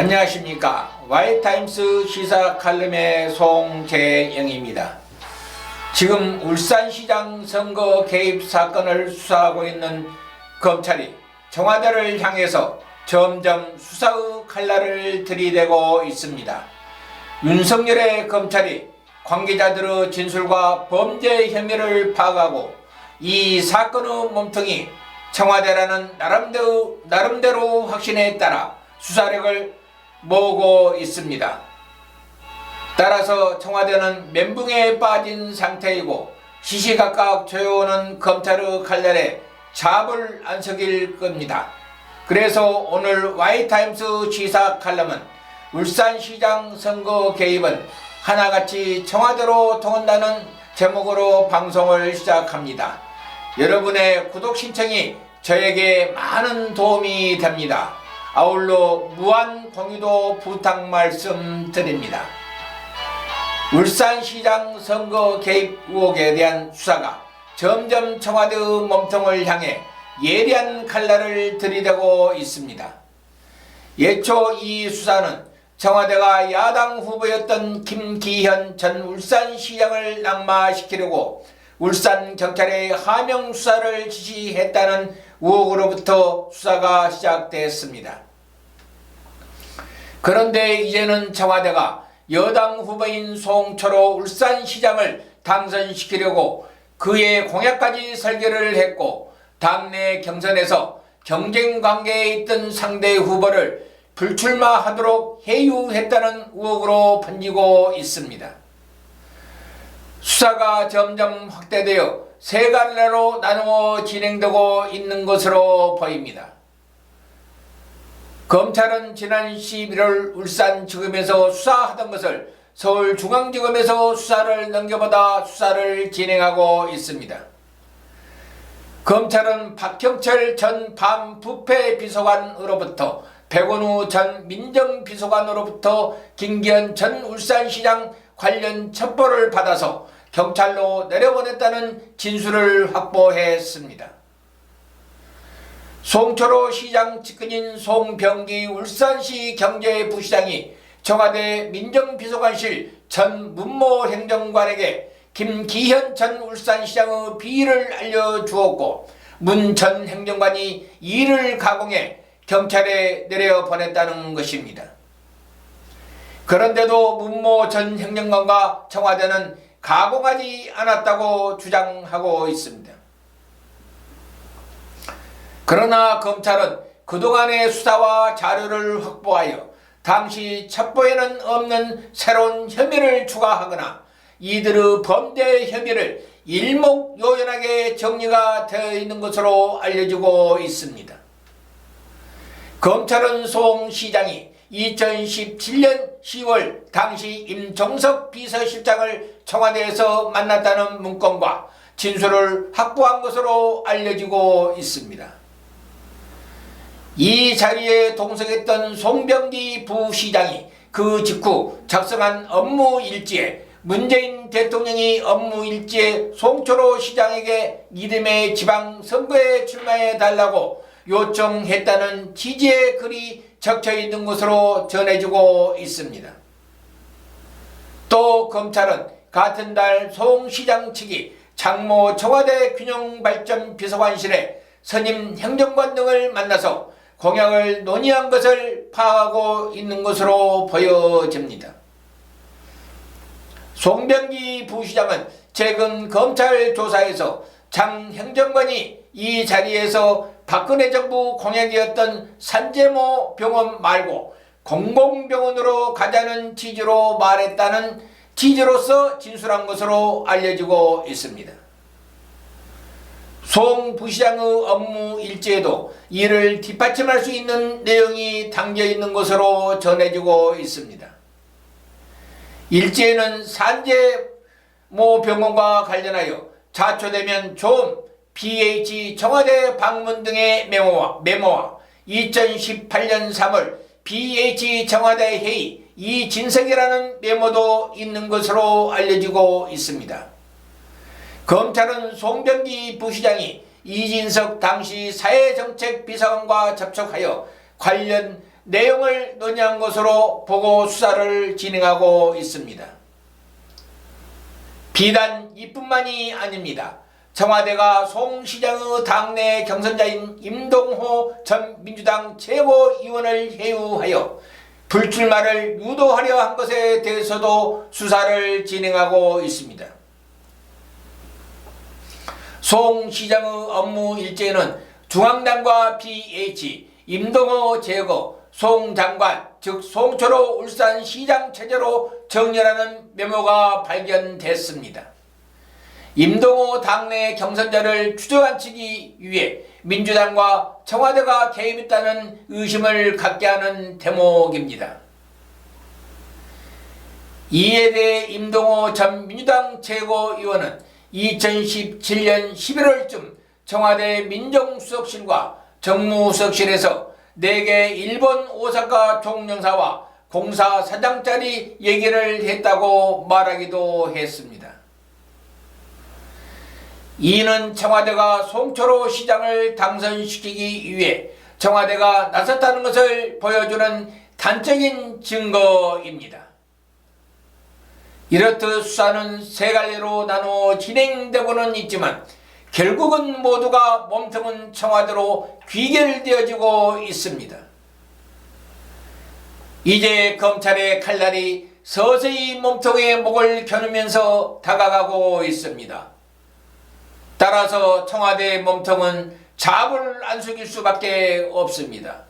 안녕하십니까. Y타임스 시사 칼럼의 송재영입니다. 지금 울산시장 선거 개입 사건을 수사하고 있는 검찰이 청와대를 향해서 점점 수사의 칼날을 들이대고 있습니다. 윤석열의 검찰이 관계자들의 진술과 범죄 혐의를 파악하고 이 사건의 몸통이 청와대라는 나름대로 확신에 따라 수사력을 모으고 있습니다. 따라서 청와대는 멘붕에 빠진 상태이고 시시각각 조여오는 검찰의 칼날에 잡을 안 서길 겁니다. 그래서 오늘 Y타임스 시사 칼럼은 울산시장 선거 개입은 하나같이 청와대로 통한다는 제목으로 방송을 시작합니다. 여러분의 구독 신청이 저에게 많은 도움이 됩니다. 아울러 무한 공유도 부탁 말씀드립니다. 울산시장 선거 개입 의혹에 대한 수사가 점점 청와대의 몸통을 향해 예리한 칼날을 들이대고 있습니다. 예초 이 수사는 청와대가 야당 후보였던 김기현 전 울산시장을 낙마시키려고 울산경찰에 하명 수사를 지시했다는 의혹으로부터 수사가 시작됐습니다. 그런데 이제는 청와대가 여당 후보인 송철호 울산시장을 당선시키려고 그의 공약까지 설계를 했고 당내 경선에서 경쟁관계에 있던 상대 후보를 불출마하도록 해유했다는 의혹으로 번지고 있습니다. 수사가 점점 확대되어 세 갈래로 나누어 진행되고 있는 것으로 보입니다. 검찰은 지난 11월 울산지검에서 수사하던 것을 서울중앙지검에서 수사를 넘겨받아 수사를 진행하고 있습니다. 검찰은 박형철 전 반부패비서관으로부터 백원우 전 민정비서관으로부터 김기현 전 울산시장 관련 첩보를 받아서 경찰로 내려보냈다는 진술을 확보했습니다. 송철호 시장 측근인 송병기 울산시 경제부시장이 청와대 민정비서관실 전 문모 행정관에게 김기현 전 울산시장의 비위를 알려주었고 문 전 행정관이 이를 가공해 경찰에 내려보냈다는 것입니다. 그런데도 문모 전 행정관과 청와대는 가공하지 않았다고 주장하고 있습니다. 그러나 검찰은 그동안의 수사와 자료를 확보하여 당시 첩보에는 없는 새로운 혐의를 추가하거나 이들의 범죄 혐의를 일목요연하게 정리가 되어 있는 것으로 알려지고 있습니다. 검찰은 송 시장이 2017년 10월 당시 임종석 비서실장을 청와대에서 만났다는 문건과 진술을 확보한 것으로 알려지고 있습니다. 이 자리에 동석했던 송병기 부시장이 그 직후 작성한 업무 일지에 문재인 대통령이 업무 일지에 송철호 시장에게 이듬해 지방선거에 출마해달라고 요청했다는 취지의 글이 적혀 있는 것으로 전해지고 있습니다. 또 검찰은 같은 달 송 시장 측이 장모 청와대 균형발전비서관실에 선임 행정관 등을 만나서 공약을 논의한 것을 파악하고 있는 것으로 보여집니다. 송병기 부시장은 최근 검찰 조사에서 장 행정관이 이 자리에서 박근혜 정부 공약이었던 산재모 병원 말고 공공병원으로 가자는 취지로 말했다는 취지로서 진술한 것으로 알려지고 있습니다. 송 부시장의 업무 일지에도 이를 뒷받침할 수 있는 내용이 담겨 있는 것으로 전해지고 있습니다. 일지에는 산재모 병원과 관련하여 자초되면 좀 BH 청와대 방문 등의 메모와 2018년 3월 BH 청와대 회의 이진석이라는 메모도 있는 것으로 알려지고 있습니다. 검찰은 송병기 부시장이 이진석 당시 사회정책비서관과 접촉하여 관련 내용을 논의한 것으로 보고 수사를 진행하고 있습니다. 비단 이뿐만이 아닙니다. 청와대가 송 시장의 당내 경선자인 임동호 전 민주당 최고위원을 해유하여 불출마를 유도하려 한 것에 대해서도 수사를 진행하고 있습니다. 송 시장의 업무 일정에는 중앙당과 BH, 임동호 제거, 송 장관, 즉 송철호 울산시장 체제로 정렬하는 메모가 발견됐습니다. 임동호 당내 경선자를 추적안치기 위해 민주당과 청와대가 개입했다는 의심을 갖게 하는 대목입니다. 이에 대해 임동호 전 민주당 최고위원은 2017년 11월쯤 청와대 민정수석실과 정무수석실에서 4개 일본 오사카 총영사와 공사 사장짜리 얘기를 했다고 말하기도 했습니다. 이는 청와대가 송철호 시장을 당선시키기 위해 청와대가 나섰다는 것을 보여주는 단적인 증거입니다. 이렇듯 수사는 세 갈래로 나누어 진행되고는 있지만 결국은 모두가 몸통은 청와대로 귀결되어지고 있습니다. 이제 검찰의 칼날이 서서히 몸통의 목을 겨누면서 다가가고 있습니다. 따라서 청와대 몸통은 잡을 안 숙일 수밖에 없습니다.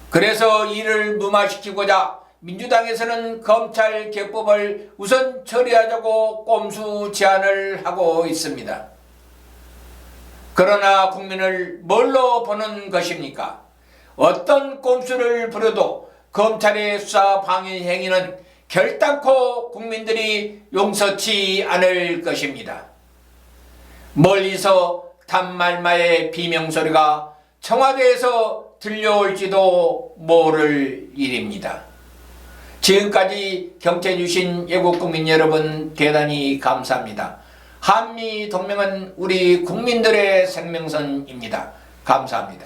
그래서 이를 무마시키고자 민주당에서는 검찰 개법을 우선 처리하자고 꼼수 제안을 하고 있습니다. 그러나 국민을 뭘로 보는 것입니까? 어떤 꼼수를 부려도 검찰의 수사 방해 행위는 결단코 국민들이 용서치 않을 것입니다. 멀리서 단말마의 비명소리가 청와대에서 들려올지도 모를 일입니다. 지금까지 경청해 주신 애국국민 여러분 대단히 감사합니다. 한미동맹은 우리 국민들의 생명선입니다. 감사합니다.